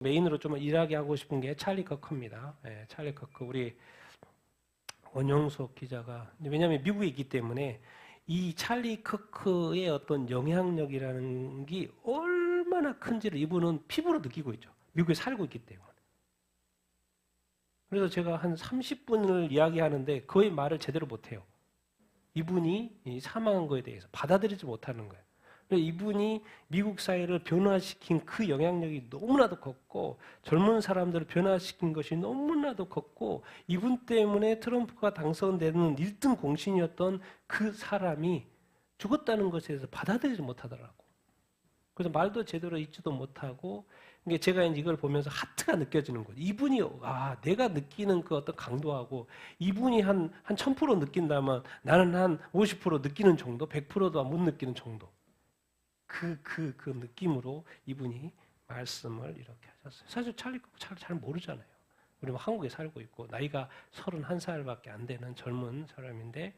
메인으로 좀 일하게 하고 싶은 게 찰리 커크입니다. 예, 찰리 커크 우리 원영석 기자가 왜냐하면 미국에 있기 때문에 이 찰리 커크의 어떤 영향력이라는 게 얼마나 큰지를 이분은 피부로 느끼고 있죠. 미국에 살고 있기 때문에. 그래서 제가 한 30분을 이야기하는데 거의 말을 제대로 못해요. 이분이 사망한 거에 대해서 받아들이지 못하는 거예요. 이분이 미국 사회를 변화시킨 그 영향력이 너무나도 컸고 젊은 사람들을 변화시킨 것이 너무나도 컸고 이분 때문에 트럼프가 당선되는 1등 공신이었던 그 사람이 죽었다는 것에 대해서 받아들이지 못하더라고. 그래서 말도 제대로 읽지도 못하고 제가 이걸 보면서 하트가 느껴지는 거죠. 이분이 내가 느끼는 그 어떤 강도하고 이분이 한 1000% 느낀다면 나는 한 50% 느끼는 정도, 100%도 못 느끼는 정도. 그 느낌으로 이분이 말씀을 이렇게 하셨어요. 사실 찰리 커크 잘 모르잖아요. 우리 한국에 살고 있고 나이가 31살밖에 안 되는 젊은 사람인데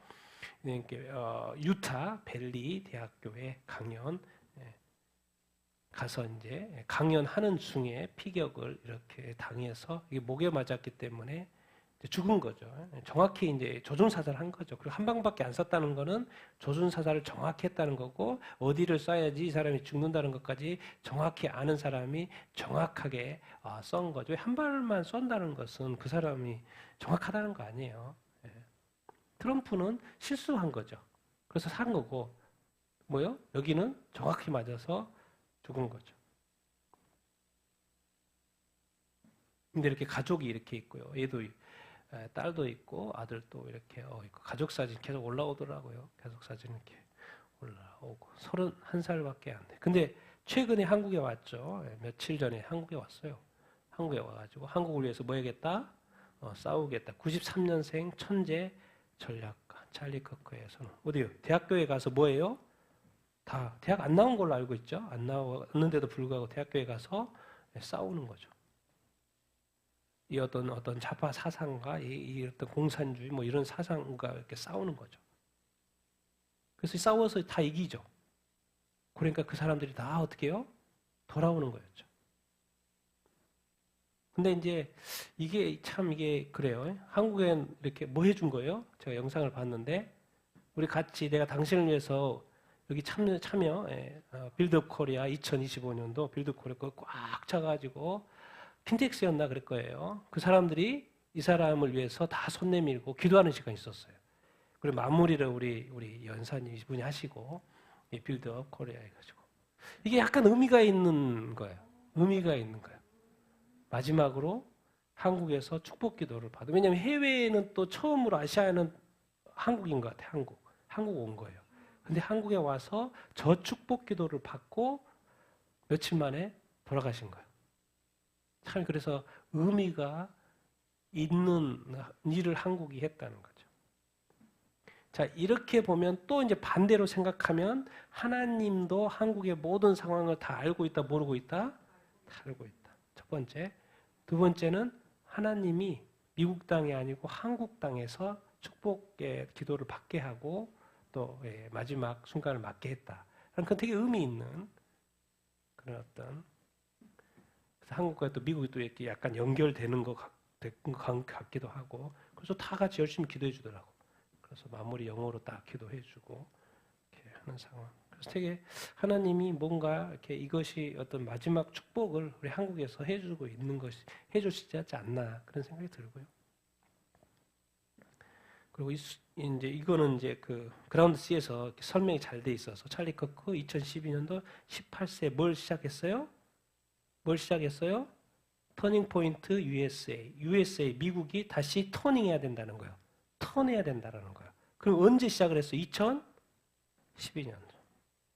유타 밸리 대학교에 강연 가서 이제 강연하는 중에 피격을 이렇게 당해서 이게 목에 맞았기 때문에 죽은 거죠. 정확히 이제 조준사살한 거죠. 그리고 한 방밖에 안 쐈다는 거는 조준사살을 정확히 했다는 거고 어디를 쏴야지 이 사람이 죽는다는 것까지 정확히 아는 사람이 정확하게 쏜 거죠. 한 발만 쏜다는 것은 그 사람이 정확하다는 거 아니에요. 트럼프는 실수한 거죠. 그래서 산 거고 뭐요? 여기는 정확히 맞아서 죽은 거죠. 근데 이렇게 가족이 이렇게 있고요. 얘도 딸도 있고 아들도 이렇게 있고 가족 사진 계속 올라오더라고요. 가족 사진 이렇게 올라오고 31살밖에 안 돼. 근데 최근에 한국에 왔죠. 며칠 전에 한국에 왔어요. 한국에 와가지고 한국을 위해서 뭐 해야겠다? 싸우겠다. 93년생 천재 전략가 찰리 커크에서는 어디요? 대학교에 가서 뭐예요? 다 대학 안 나온 걸로 알고 있죠. 안 나왔는데도 불구하고 대학교에 가서 싸우는 거죠. 이 어떤 좌파 사상과 이 어떤 공산주의 뭐 이런 사상과 이렇게 싸우는 거죠. 그래서 싸워서 다 이기죠. 그러니까 그 사람들이 다 어떻게 해요? 돌아오는 거였죠. 근데 이제 이게 그래요. 한국엔 이렇게 뭐 해준 거예요? 제가 영상을 봤는데 우리 같이 내가 당신을 위해서 여기 참여 빌드업 코리아 2025년도 빌드업 코리아 꽉 차가지고 킨텍스였나 그럴 거예요. 그 사람들이 이 사람을 위해서 다 손 내밀고 기도하는 시간이 있었어요. 그리고 마무리를 우리 연사님 이분이 하시고 빌드업 코리아 해가지고 이게 약간 의미가 있는 거예요. 의미가 있는 거예요. 마지막으로 한국에서 축복 기도를 받아. 왜냐하면 해외에는 또 처음으로 아시아에는 한국인 것 같아요. 한국 온 거예요. 근데 한국에 와서 저 축복 기도를 받고 며칠 만에 돌아가신 거예요. 참 그래서 의미가 있는 일을 한국이 했다는 거죠. 자, 이렇게 보면 또 이제 반대로 생각하면 하나님도 한국의 모든 상황을 다 알고 있다, 모르고 있다? 다 알고 있다. 첫 번째. 두 번째는 하나님이 미국 땅이 아니고 한국 땅에서 축복의 기도를 받게 하고 또 마지막 순간을 맞게 했다. 그건 되게 의미 있는 그런 어떤 한국과 또 미국이 또 이렇게 약간 연결되는 것 같기도 하고 그래서 다 같이 열심히 기도해 주더라고. 그래서 마무리 영어로 딱 기도해 주고 이렇게 하는 상황. 그래서 되게 하나님이 뭔가 이렇게 이것이 어떤 마지막 축복을 우리 한국에서 해주고 있는 것이 해주시지 않나 그런 생각이 들고요. 그리고 이제 이거는 이제 그 그라운드 C에서 설명이 잘 돼 있어서 찰리 커크 2012년도 18세 뭘 시작했어요? 터닝 포인트 USA 미국이 다시 터닝해야 된다는 거예요. 턴해야 된다는 거예요. 그럼 언제 시작을 했어요? 2012년도.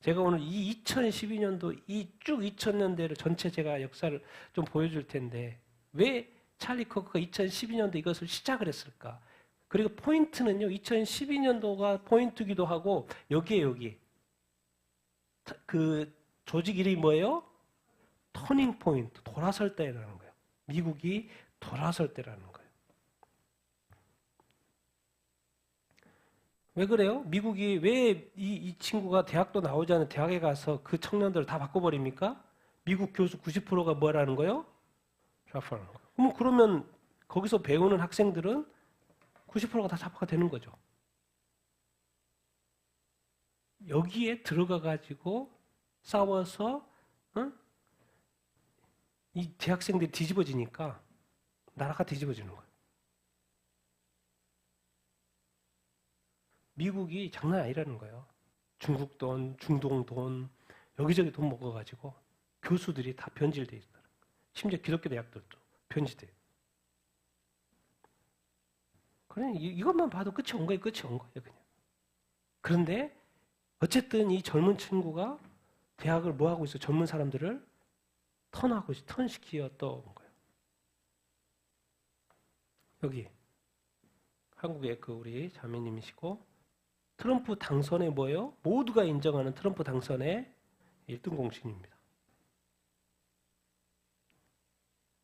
제가 오늘 이 2012년도 이 쭉 2000년대를 전체 제가 역사를 좀 보여줄 텐데 왜 찰리 커크가 2012년도 이것을 시작을 했을까? 그리고 포인트는요. 2012년도가 포인트기도 하고 여기 그 조직 이름이 뭐예요? 터닝 포인트, 돌아설 때라는 거예요. 미국이 돌아설 때라는 거예요. 왜 그래요? 미국이 왜 이 친구가 대학도 나오지 않은 대학에 가서 그 청년들을 다 바꿔버립니까? 미국 교수 90%가 뭐라는 거예요? 좌파라는 거. 그러면 거기서 배우는 학생들은 90%가 다 좌파가 되는 거죠. 여기에 들어가 가지고 싸워서 이 대학생들이 뒤집어지니까 나라가 뒤집어지는 거예요. 미국이 장난 아니라는 거예요. 중국 돈, 중동 돈, 여기저기 돈 먹어가지고 교수들이 다 변질돼 있어요. 심지어 기독교 대학들도 변질돼. 그래 이것만 봐도 끝이 온 거예요. 끝이 온 거예요. 그냥. 그런데 어쨌든 이 젊은 친구가 대학을 뭐 하고 있어? 젊은 사람들을 턴시키었던 거예요. 여기 한국의 그 우리 자매님이시고 트럼프 당선의 뭐예요? 모두가 인정하는 트럼프 당선의 1등 공신입니다.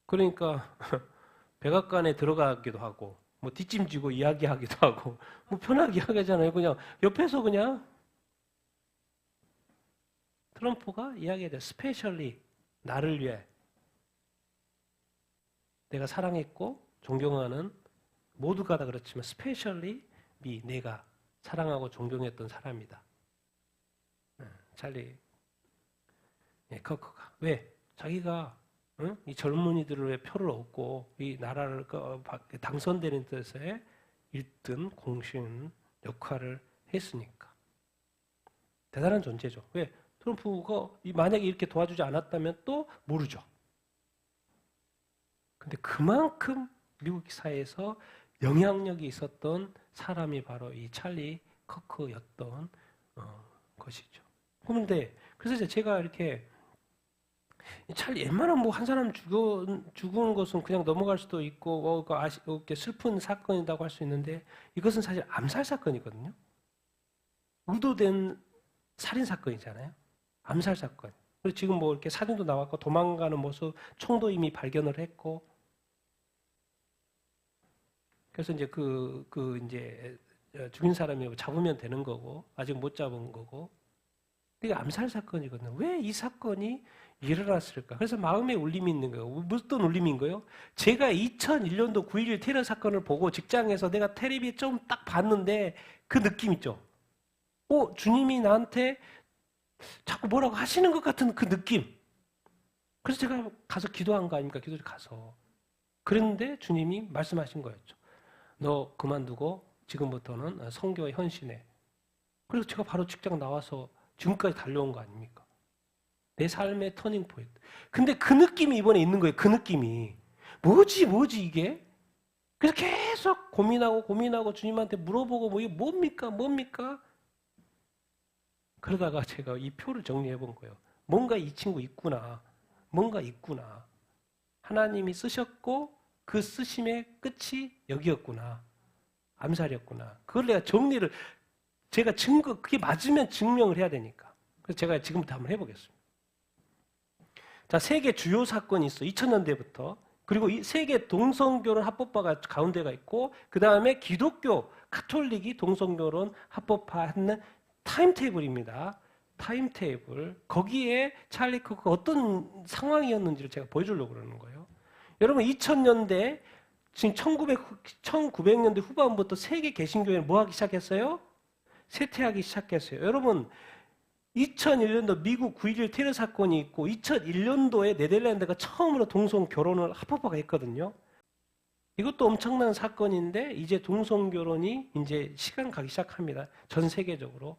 그러니까 백악관에 들어가기도 하고 뭐 뒷짐지고 이야기하기도 하고 뭐 편하게 이야기하잖아요. 그냥 옆에서 그냥 트럼프가 이야기해야 스페셜리 나를 위해 내가 사랑했고 존경하는 모두가 다 그렇지만 스페셜리 내가 사랑하고 존경했던 사람이다. 찰리 커크가 왜? 자기가 이 젊은이들의 표를 얻고 이 나라를 당선되는 데서의 1등 공신 역할을 했으니까 대단한 존재죠. 왜? 트럼프가 만약에 이렇게 도와주지 않았다면 또 모르죠. 근데 그만큼 미국 사회에서 영향력이 있었던 사람이 바로 이 찰리 커크였던 것이죠. 그런데 그래서 제가 이렇게 찰리 웬만한 뭐 한 사람 죽은 것은 그냥 넘어갈 수도 있고 슬픈 사건이라고 할 수 있는데 이것은 사실 암살 사건이거든요. 의도된 살인 사건이잖아요. 암살 사건. 그리고 지금 뭐 이렇게 사진도 나왔고 도망가는 모습, 총도 이미 발견을 했고. 그래서 이제 이제 죽인 사람이 잡으면 되는 거고 아직 못 잡은 거고. 이게 암살 사건이거든요. 왜 이 사건이 일어났을까? 그래서 마음에 울림이 있는 거예요. 무슨 울림인 거예요? 제가 2001년도 9.11 테러 사건을 보고 직장에서 내가 텔레비에 좀 딱 봤는데 그 느낌 있죠? 주님이 나한테 자꾸 뭐라고 하시는 것 같은 그 느낌. 그래서 제가 가서 기도한 거 아닙니까? 기도를 가서. 그랬는데 주님이 말씀하신 거였죠. 너 그만두고 지금부터는 선교에 헌신해. 그래서 제가 바로 직장 나와서 지금까지 달려온 거 아닙니까? 내 삶의 터닝 포인트. 근데 그 느낌이 이번에 있는 거예요. 그 느낌이. 뭐지 이게? 그래서 계속 고민하고 주님한테 물어보고 뭐 이게 뭡니까? 그러다가 제가 이 표를 정리해 본 거예요. 뭔가 이 친구 있구나. 하나님이 쓰셨고 그 쓰심의 끝이 여기였구나. 암살이었구나. 그걸 내가 제가 그게 맞으면 증명을 해야 되니까. 그래서 제가 지금부터 한번 해보겠습니다. 자, 세계 주요 사건이 있어. 2000년대부터. 그리고 이 세계 동성결혼 합법화가 가운데가 있고, 그 다음에 기독교, 카톨릭이 동성결혼 합법화하는 타임테이블입니다. 타임테이블. 거기에 찰리 커크가 어떤 상황이었는지를 제가 보여주려고 그러는 거예요. 여러분 2000년대 지금 1900년대 후반부터 세계 개신교회는 뭐 하기 시작했어요? 쇠퇴하기 시작했어요. 여러분 2001년도 미국 9.11 테러 사건이 있고 2001년도에 네덜란드가 처음으로 동성결혼을 합법화가 했거든요. 이것도 엄청난 사건인데 이제 동성결혼이 이제 시간 가기 시작합니다. 전 세계적으로.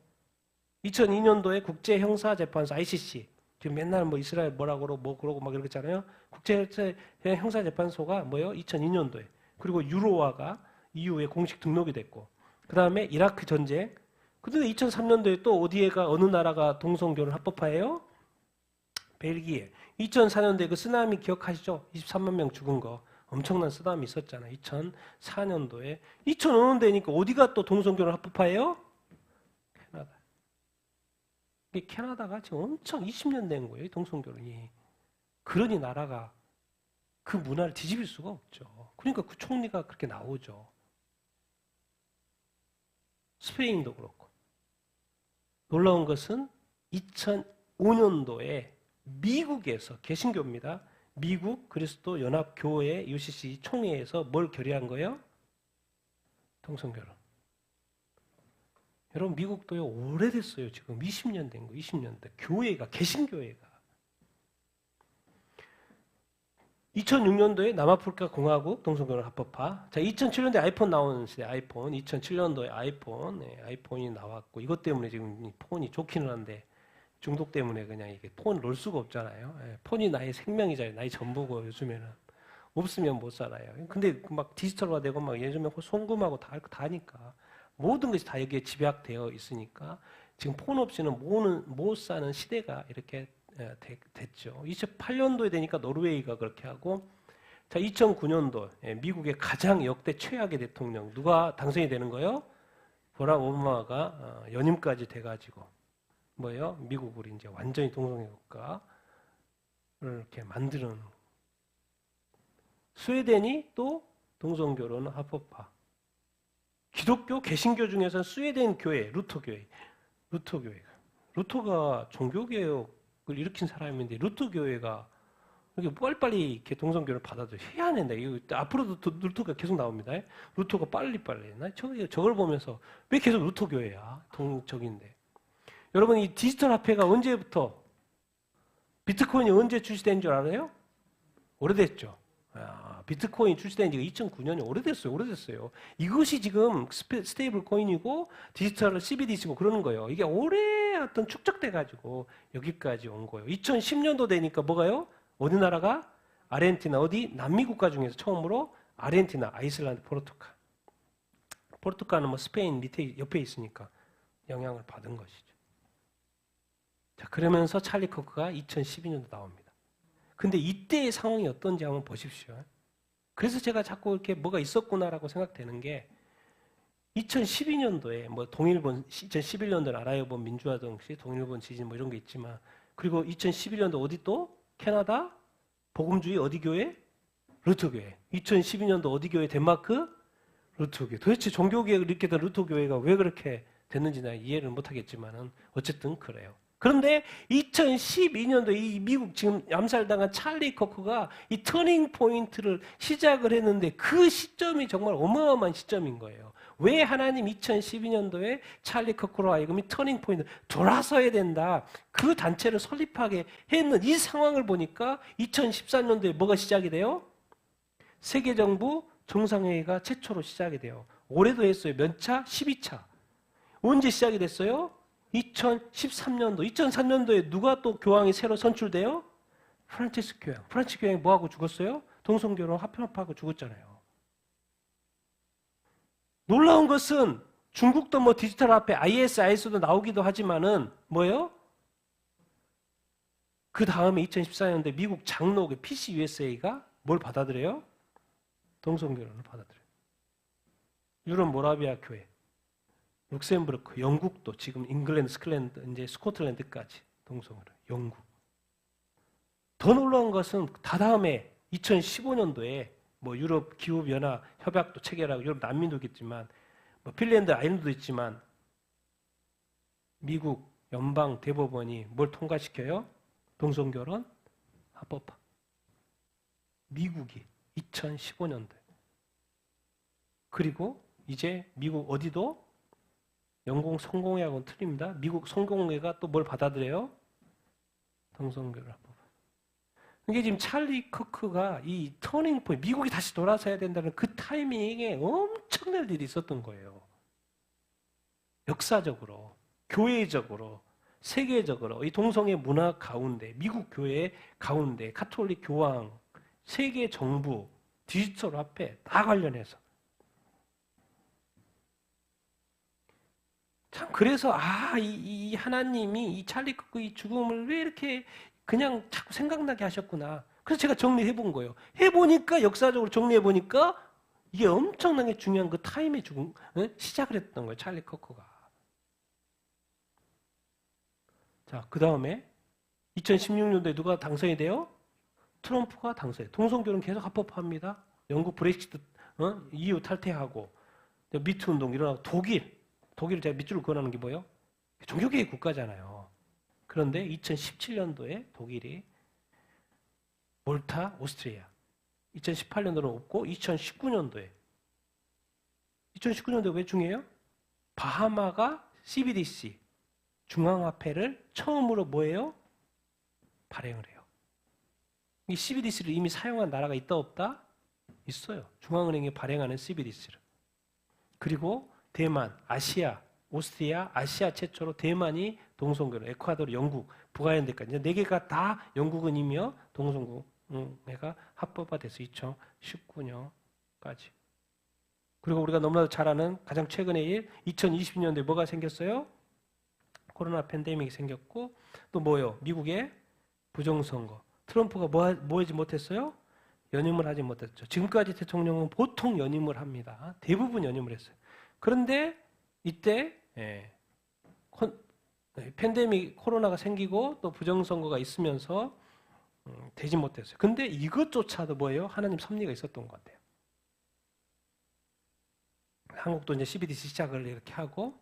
2002년도에 국제형사재판소 ICC 지금 맨날 뭐 이스라엘 뭐라고 그러고 막 이러잖아요. 국제형사재판소가 뭐예요? 2002년도에. 그리고 유로화가 EU에 공식 등록이 됐고. 그 다음에 이라크 전쟁. 근데 2003년도에 또 어느 나라가 동성결혼 합법화해요? 벨기에. 2004년도에 그 쓰나미 기억하시죠? 23만 명 죽은 거. 엄청난 쓰나미 있었잖아요. 2004년도에. 2005년도에니까 어디가 또 동성결혼 합법화해요? 캐나다. 이 캐나다가 지금 엄청 20년 된 거예요. 동성결혼이. 그러니 나라가 그 문화를 뒤집을 수가 없죠. 그러니까 그 총리가 그렇게 나오죠. 스페인도 그렇고. 놀라운 것은 2005년도에 미국에서 개신교입니다. 미국 그리스도 연합 교회 UCC 총회에서 뭘 결의한 거예요? 동성결혼. 여러분 미국도요 오래됐어요. 지금 20년 된 거, 20년 된 교회가 개신교회가 2006년도에 남아프리카 공화국 동성결혼 합법화. 자, 2007년도에 아이폰 나오는 시대, 아이폰. 2007년도에 아이폰, 아이폰이 나왔고 이것 때문에 지금 폰이 좋기는 한데 중독 때문에 그냥 이게 폰 놓을 수가 없잖아요. 폰이 나의 생명이잖아요. 나의 전부고 요즘에는 없으면 못 살아요. 근데 막 디지털화되고 막 예전에 송금하고 다 하니까 모든 것이 다 여기에 집약되어 있으니까 지금 폰 없이는 못 사는 시대가 이렇게 됐죠. 2008년도에 되니까 노르웨이가 그렇게 하고, 자 2009년도 미국의 가장 역대 최악의 대통령 누가 당선이 되는 거예요? 버락 오바마가 연임까지 돼가지고 뭐예요? 미국을 이제 완전히 동성애 국가를 이렇게 만드는. 스웨덴이 또 동성결혼 합법화. 기독교 개신교 중에서는 스웨덴 교회 루터가 종교개혁 을 일으킨 사람인데 루터 교회가 이렇게 빨리빨리 이렇게 동성교를 받아들여 희한한데 이거 앞으로도 루터가 계속 나옵니다. 루터가 빨리빨리. 나 저걸 보면서 왜 계속 루터 교회야? 동적인데. 여러분 이 디지털 화폐가 언제부터 비트코인이 언제 출시된 줄 알아요? 오래됐죠. 비트코인 출시된 지가 2009년이 오래됐어요. 이것이 지금 스테이블 코인이고 디지털 CBDC고 그러는 거예요. 이게 오래 어떤 축적돼가지고 여기까지 온 거예요. 2010년도 되니까 뭐가요? 어느 나라가? 아르헨티나 어디? 남미 국가 중에서 처음으로 아르헨티나, 아이슬란드, 포르투갈은 뭐 스페인 밑에 옆에 있으니까 영향을 받은 것이죠. 자, 그러면서 찰리 커크가 2012년도 나옵니다. 근데 이때의 상황이 어떤지 한번 보십시오. 그래서 제가 자꾸 이렇게 뭐가 있었구나라고 생각되는 게 2012년도에 뭐 동일본, 2011년도는 아라이본 민주화 정시, 동일본 지진 뭐 이런 게 있지만 그리고 2011년도 어디 또? 캐나다? 복음주의 어디 교회? 루터 교회. 2012년도 어디 교회? 덴마크? 루터 교회. 도대체 종교개혁을 일으켰던 루터 교회가 왜 그렇게 됐는지 는 이해를 못하겠지만은 어쨌든 그래요. 그런데 2012년도 이 미국 지금 암살당한 찰리 커크가 이 터닝 포인트를 시작을 했는데 그 시점이 정말 어마어마한 시점인 거예요. 왜 하나님 2012년도에 찰리 커크로 하여금 이 터닝 포인트 돌아서야 된다. 그 단체를 설립하게 했는 이 상황을 보니까 2014년도에 뭐가 시작이 돼요? 세계정부 정상회의가 최초로 시작이 돼요. 올해도 했어요. 몇 차? 12차. 언제 시작이 됐어요? 2013년도, 2003년도에 누가 또 교황이 새로 선출돼요? 프란치스 교황. 프란치스 교황이 뭐하고 죽었어요? 동성결혼 합법하고 죽었잖아요. 놀라운 것은 중국도 뭐 디지털 화폐 ISIS도 나오기도 하지만은 뭐예요? 그 다음에 2014년도에 미국 장로교 PCUSA가 뭘 받아들여요? 동성결혼을 받아들여요. 유럽 모라비아 교회. 룩셈부르크, 영국도 지금 잉글랜드, 스콜랜드, 이제 스코틀랜드까지 동성으로 영국. 더 놀라운 것은 다음에 2015년도에 뭐 유럽 기후 변화 협약도 체결하고 유럽 난민도 있겠지만 뭐 핀란드, 아일랜드도 있지만 미국 연방 대법원이 뭘 통과시켜요? 동성결혼 합법화. 미국이 2015년도에. 그리고 이제 미국 어디도 영국 성공회하고는 틀립니다. 미국 성공회가 또 뭘 받아들여요? 동성결혼 합법. 이게 지금 찰리 커크가 이 터닝 포인트, 미국이 다시 돌아서야 된다는 그 타이밍에 엄청난 일이 있었던 거예요. 역사적으로, 교회적으로, 세계적으로 이 동성애 문화 가운데, 미국 교회 가운데, 가톨릭 교황, 세계 정부, 디지털 화폐 다 관련해서. 참 그래서 이 하나님이 이 찰리 커크 이 죽음을 왜 이렇게 그냥 자꾸 생각나게 하셨구나. 그래서 제가 정리해 본 거예요. 해보니까 역사적으로 정리해 보니까 이게 엄청나게 중요한 그 타임의 죽음 시작을 했던 거예요. 찰리 커크가. 자, 그 다음에 2016년도에 누가 당선이 돼요? 트럼프가 당선해요. 동성결혼 계속 합법화합니다. 영국 브렉시트 EU 탈퇴하고 미투 운동 일어나고 독일을 제가 밑줄을 그어놓는 게 뭐예요? 종교개혁 국가잖아요. 그런데 2017년도에 독일이 몰타, 오스트리아. 2018년도는 없고 2019년도에 왜 중요해요? 바하마가 CBDC 중앙화폐를 처음으로 뭐예요? 발행을 해요. 이 CBDC를 이미 사용한 나라가 있다 없다? 있어요. 중앙은행이 발행하는 CBDC를. 그리고 대만, 아시아, 오스트리아, 아시아 최초로 대만이 동성교로, 에콰도르, 영국, 북아일랜드까지 4개가 다 영국은이며 동성교회가 합법화돼서 2019년까지. 그리고 우리가 너무나도 잘 아는 가장 최근의 일, 2020년도에 뭐가 생겼어요? 코로나 팬데믹이 생겼고 또 뭐요? 미국의 부정선거. 트럼프가 뭐 하지 못했어요? 연임을 하지 못했죠. 지금까지 대통령은 보통 연임을 합니다. 대부분 연임을 했어요. 그런데 이때 팬데믹 코로나가 생기고 또 부정선거가 있으면서 되지 못했어요. 근데 이것조차도 뭐예요? 하나님 섭리가 있었던 것 같아요. 한국도 이제 CBDC 시작을 이렇게 하고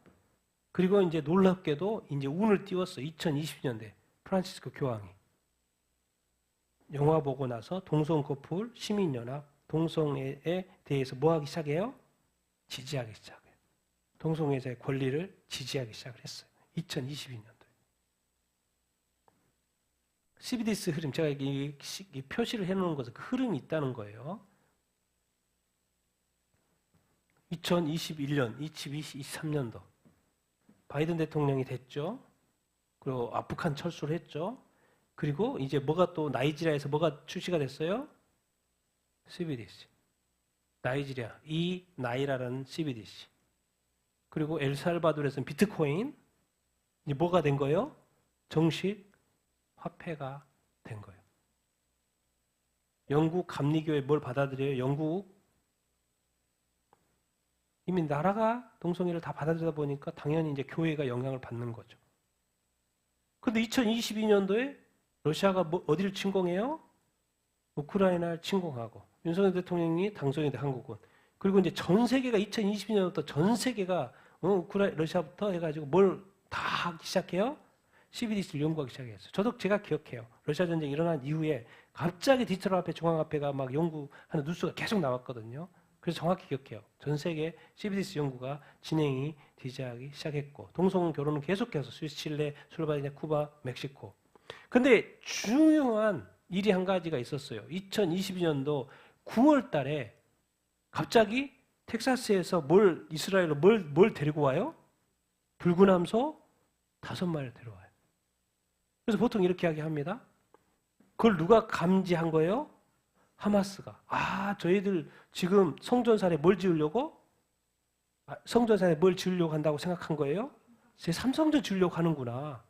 그리고 이제 놀랍게도 이제 운을 띄웠어. 2020년대 프란치스코 교황이 영화 보고 나서 동성 커플 시민연합 동성애에 대해서 뭐 하기 시작해요? 지지하기 시작해요. 동성애자의 권리를 지지하기 시작을 했어요. 2022년도에. CBDC 흐름, 제가 이 표시를 해놓은 것은 그 흐름이 있다는 거예요. 2021년, 2023년도 바이든 대통령이 됐죠. 그리고 북한 철수를 했죠. 그리고 이제 뭐가 또 나이지리아에서 뭐가 출시가 됐어요? CBDC. 나이지리아, 이 나이라라는 CBDC. 그리고 엘살바도르에서는 비트코인. 이제 뭐가 된 거예요? 정식 화폐가 된 거예요. 영국 감리교회 뭘 받아들여요? 영국 이미 나라가 동성애를 다 받아들이다 보니까 당연히 이제 교회가 영향을 받는 거죠. 그런데 2022년도에 러시아가 어디를 침공해요? 우크라이나를 침공하고 윤석열 대통령이 당선이 돼 한국은. 그리고 이제 전 세계가 2022년부터 전 세계가 러시아부터 해가지고 뭘 다 하기 시작해요? CBDC를 연구하기 시작했어요. 저도 제가 기억해요. 러시아 전쟁이 일어난 이후에 갑자기 디지털 화폐, 중앙화폐가 막 연구하는 뉴스가 계속 나왔거든요. 그래서 정확히 기억해요. 전 세계 CBDC 연구가 진행이 되기 시작했고 동성 결혼은 계속해서 스위스, 칠레, 슬로바키아, 쿠바, 멕시코. 근데 중요한 일이 한 가지가 있었어요. 2022년도 9월 달에 갑자기 텍사스에서 이스라엘로 뭘 데리고 와요? 붉은 함소 5마리를 데려와요. 그래서 보통 이렇게 이야기합니다. 그걸 누가 감지한 거예요? 하마스가. 저희들 지금 성전산에 뭘 지으려고? 성전산에 뭘 지으려고 한다고 생각한 거예요? 제 삼성전 지으려고 하는구나.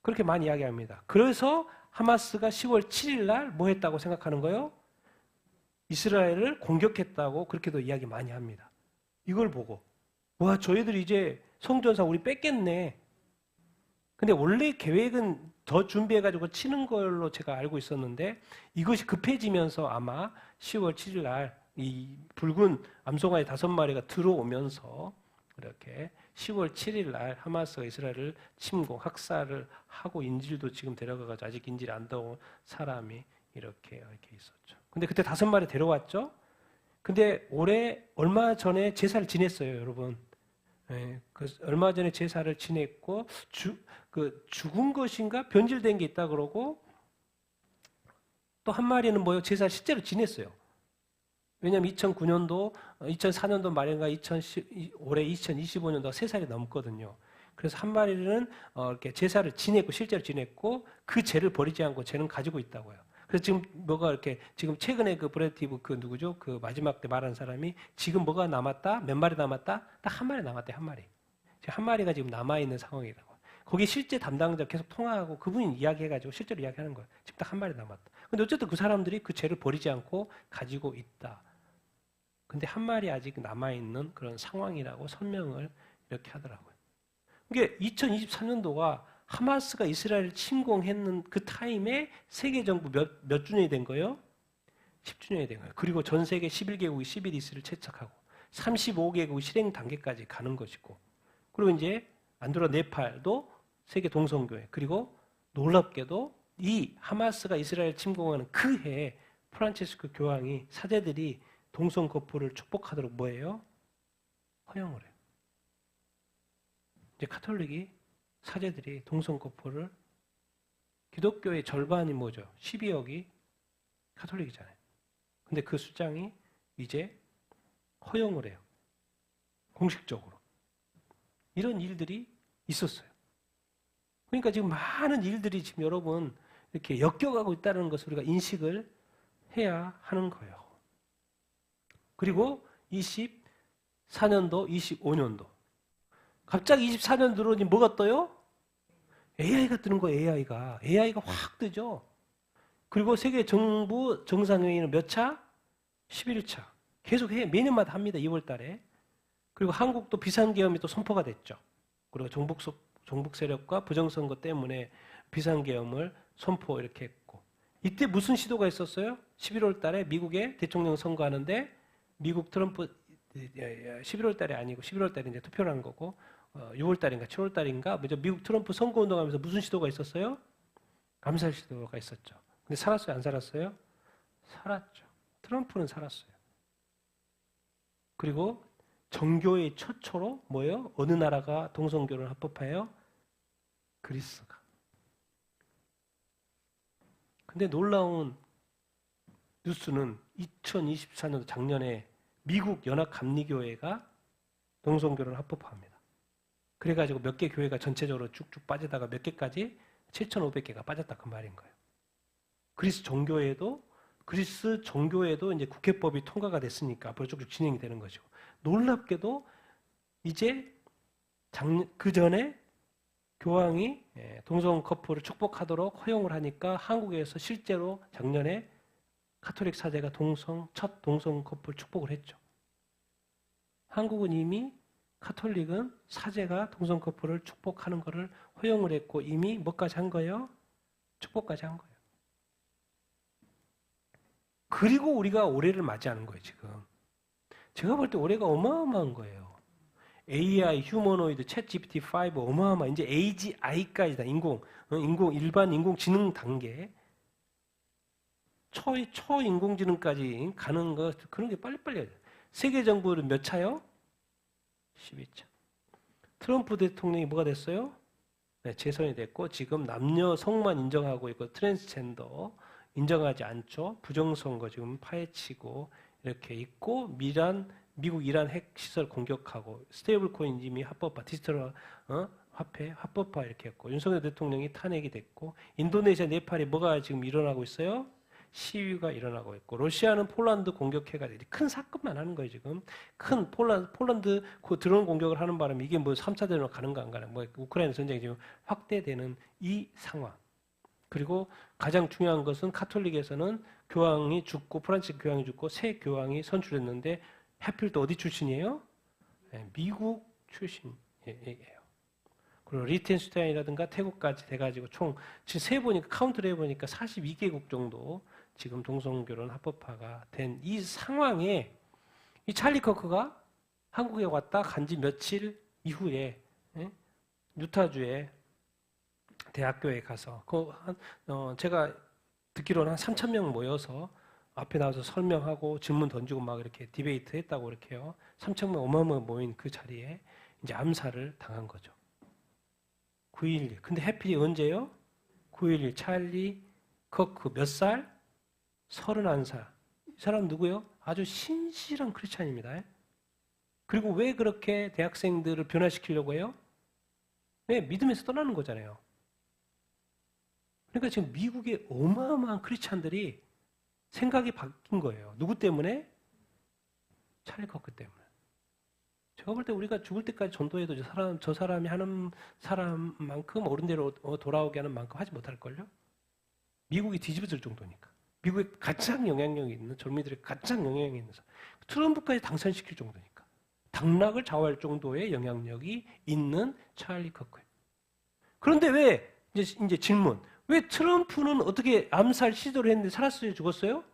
그렇게 많이 이야기합니다. 그래서 하마스가 10월 7일 날 뭐 했다고 생각하는 거예요? 이스라엘을 공격했다고 그렇게도 이야기 많이 합니다. 이걸 보고 와 저희들이 이제 성전산 우리 뺏겠네. 근데 원래 계획은 더 준비해가지고 치는 걸로 제가 알고 있었는데 이것이 급해지면서 아마 10월 7일 날 이 붉은 암송아지 5마리가 들어오면서 이렇게 10월 7일 날 하마스가 이스라엘을 침공, 학살을 하고 인질도 지금 데려가가지고 아직 인질 안 나온 사람이 이렇게 있었죠. 근데 그때 5마리 데려왔죠. 근데 얼마 전에 제사를 지냈어요, 여러분. 얼마 전에 제사를 지냈고 죽은 것인가 변질된 게 있다 그러고 또 한 마리는 뭐요? 제사를 실제로 지냈어요. 왜냐하면 2009년도, 2004년도 말인가 올해 2025년도가 3살이 넘거든요. 그래서 한 마리는 이렇게 제사를 실제로 지냈고 그 죄를 버리지 않고 죄는 가지고 있다고요. 그래서 지금 지금 최근에 그 브래티브 누구죠? 그 마지막 때 말한 사람이 지금 뭐가 남았다? 몇 마리 남았다? 딱 한 마리 남았대, 한 마리. 지금 한 마리가 지금 남아있는 상황이라고. 거기 실제 담당자 계속 통화하고 그분이 이야기해가지고 실제로 이야기하는 거예요. 지금 딱 한 마리 남았다. 근데 어쨌든 그 사람들이 그 죄를 버리지 않고 가지고 있다. 근데 한 마리 아직 남아있는 그런 상황이라고 설명을 이렇게 하더라고요. 이게 2023년도가 하마스가 이스라엘을 침공했는 그 타임에 세계 정부 몇 주년이 된 거예요? 10주년이 된 거예요. 그리고 전 세계 11개국이 CBDC를 채택하고 35개국이 실행 단계까지 가는 것이고 그리고 이제 안드라 네팔도 세계 동성교회 그리고 놀랍게도 이 하마스가 이스라엘 침공하는 그 해에 프란치스코 교황이 사제들이 동성 커플을 축복하도록 뭐예요? 허용을 해요. 이제 카톨릭이 사제들이 동성 커플을 기독교의 절반이 뭐죠? 12억이 카톨릭이잖아요. 근데 그 숫장이 이제 허용을 해요. 공식적으로. 이런 일들이 있었어요. 그러니까 지금 많은 일들이 지금 여러분 이렇게 엮여가고 있다는 것을 우리가 인식을 해야 하는 거예요. 그리고 24년도, 25년도. 갑자기 24년도로 뭐가 떠요? AI가 뜨는 거예요, AI가. AI가 확 뜨죠. 그리고 세계 정부 정상회의는 몇 차? 11차. 계속 해. 매년마다 합니다, 2월 달에. 그리고 한국도 비상계엄이 또 선포가 됐죠. 그리고 정북 세력과 부정선거 때문에 비상계엄을 선포 이렇게 했고. 이때 무슨 시도가 있었어요? 11월 달에 미국에 대통령 선거하는데 미국 트럼프 11월 달에 아니고 11월 달에 이제 투표를 한 거고 6월 달인가 7월 달인가 먼저 미국 트럼프 선거 운동하면서 무슨 시도가 있었어요? 암살 시도가 있었죠. 근데 살았어요? 안 살았어요? 살았죠. 트럼프는 살았어요. 그리고 정교의 최초로 뭐예요? 어느 나라가 동성결혼을 합법화해요? 그리스가. 근데 놀라운 뉴스는 2024년 작년에 미국 연합감리교회가 동성결혼을 합법화합니다. 그래가지고 몇 개 교회가 전체적으로 쭉쭉 빠지다가 몇 개까지 7,500개가 빠졌다 그 말인 거예요. 그리스 종교에도 이제 국회법이 통과가 됐으니까 앞으로 쭉쭉 진행이 되는 것이고 놀랍게도 이제 그 전에 교황이 동성 커플을 축복하도록 허용을 하니까 한국에서 실제로 작년에 카톨릭 사제가 첫 동성 커플 축복을 했죠. 한국은 이미 카톨릭은 사제가 동성 커플을 축복하는 것을 허용을 했고 이미 뭐까지 한 거예요? 축복까지 한 거예요. 그리고 우리가 올해를 맞이하는 거예요, 지금. 제가 볼 때 올해가 어마어마한 거예요. AI, 휴머노이드, 챗 GPT-5 어마어마. 이제 AGI까지다. 일반 인공지능 단계. 초인공지능까지 가는 거, 그런 게 빨리빨리 해요. 세계 정부는 몇 차요? 12차. 트럼프 대통령이 뭐가 됐어요? 네, 재선이 됐고, 지금 남녀 성만 인정하고 있고, 트랜스젠더 인정하지 않죠. 부정선거 지금 파헤치고, 이렇게 있고, 미국 이란 핵시설 공격하고, 스테이블 코인 이미 합법화, 디지털 화폐 합법화 이렇게 했고, 윤석열 대통령이 탄핵이 됐고, 인도네시아, 네팔에 뭐가 지금 일어나고 있어요? 시위가 일어나고 있고 러시아는 폴란드 공격해가지고 큰 사건만 하는 거예요 지금. 큰 폴란드 그 드론 공격을 하는 바람에 이게 뭐 3차 대전으로 가는가 안 가는가 뭐 우크라이나 전쟁이 지금 확대되는 이 상황. 그리고 가장 중요한 것은 카톨릭에서는 교황이 죽고 프란치스 교황이 죽고 새 교황이 선출했는데 하필 또 어디 출신이에요? 네, 미국 출신이에요. 그리고 리텐슈타인이라든가 태국까지 돼가지고 총 지금 세보니까 카운트를 해보니까 42개국 정도 지금 동성결혼 합법화가 된 이 상황에 이 찰리 커크가 한국에 왔다 간지 며칠 이후에 유타주의 대학교에 가서 제가 듣기로는 한 3,000명 모여서 앞에 나와서 설명하고 질문 던지고 막 이렇게 디베이트 했다고 이렇게요. 3,000명 어마어마 모인 그 자리에 이제 암살을 당한 거죠. 9.11. 근데 해필이 언제요? 9.11 찰리 커크 몇 살? 31살. 이 사람 누구요? 아주 신실한 크리스찬입니다. 그리고 왜 그렇게 대학생들을 변화시키려고 해요? 네, 믿음에서 떠나는 거잖아요. 그러니까 지금 미국의 어마어마한 크리스찬들이 생각이 바뀐 거예요. 누구 때문에? 찰리 커크 때문에. 제가 볼 때 우리가 죽을 때까지 전도해도 저 사람이 하는 사람만큼 어른대로 돌아오게 하는 만큼 하지 못할걸요? 미국이 뒤집어질 정도니까. 미국에 가장 영향력이 있는 젊은이들의 가장 영향력이 있는 사람. 트럼프까지 당선시킬 정도니까. 당락을 좌우할 정도의 영향력이 있는 찰리 커크. 그런데 왜 이제 질문. 왜 트럼프는 어떻게 암살 시도를 했는데 살았어요? 죽었어요?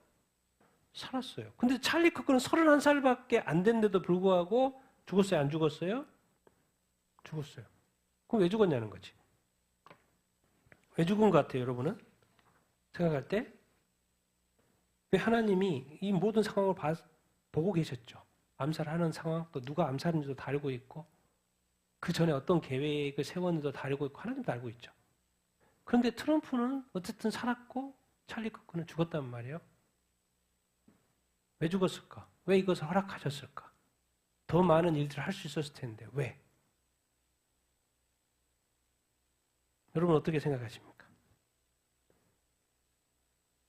살았어요. 근데 찰리 커크는 31살밖에 안 됐는데도 불구하고 죽었어요? 안 죽었어요? 죽었어요. 그럼 왜 죽었냐는 거지. 왜 죽은 것 같아요, 여러분은? 생각할 때 왜 하나님이 이 모든 상황을 보고 계셨죠. 암살하는 상황, 또 누가 암살했는지도 다 알고 있고 그 전에 어떤 계획을 세웠는지도 다 알고 있고 하나님도 알고 있죠. 그런데 트럼프는 어쨌든 살았고 찰리 커크는 죽었단 말이에요. 왜 죽었을까? 왜 이것을 허락하셨을까? 더 많은 일들을 할 수 있었을 텐데 왜? 여러분 어떻게 생각하십니까?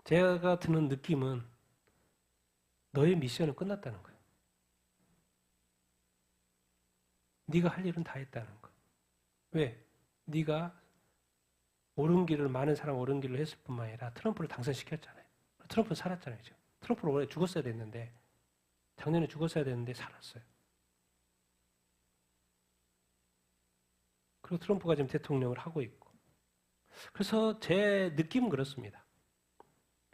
제가 드는 느낌은 너의 미션은 끝났다는 거예요. 네가 할 일은 다 했다는 거. 왜? 네가 옳은 길을 많은 사람 옳은 길을 했을 뿐만 아니라 트럼프를 당선시켰잖아요. 트럼프는 살았잖아요. 지금. 트럼프는 원래 죽었어야 됐는데 작년에 죽었어야 됐는데 살았어요. 그리고 트럼프가 지금 대통령을 하고 있고. 그래서 제 느낌은 그렇습니다.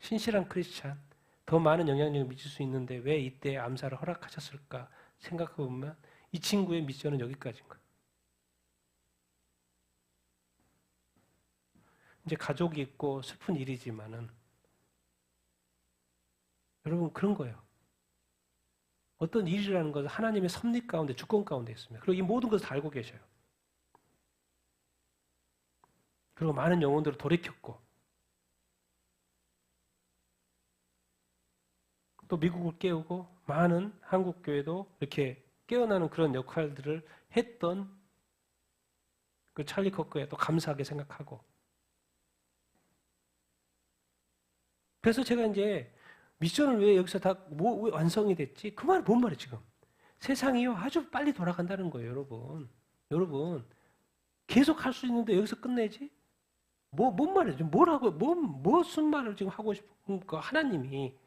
신실한 크리스찬, 더 많은 영향력을 미칠 수 있는데 왜 이때 암살을 허락하셨을까 생각해보면 이 친구의 미션은 여기까지인 거예요. 이제 가족이 있고 슬픈 일이지만은 여러분 그런 거예요. 어떤 일이라는 것은 하나님의 섭리 가운데 주권 가운데 있습니다. 그리고 이 모든 것을 다 알고 계셔요. 그리고 많은 영혼들을 돌이켰고 또 미국을 깨우고 많은 한국 교회도 이렇게 깨어나는 그런 역할들을 했던 그 찰리 커크에 또 감사하게 생각하고 그래서 제가 이제 미션을 왜 여기서 왜 완성이 됐지? 그 말은 뭔 말이에요 지금? 세상이요 아주 빨리 돌아간다는 거예요 여러분. 여러분 계속 할 수 있는데 여기서 끝내지? 뭔 말이에요? 뭐라고 무슨 말을 지금 하고 싶은 거 하나님이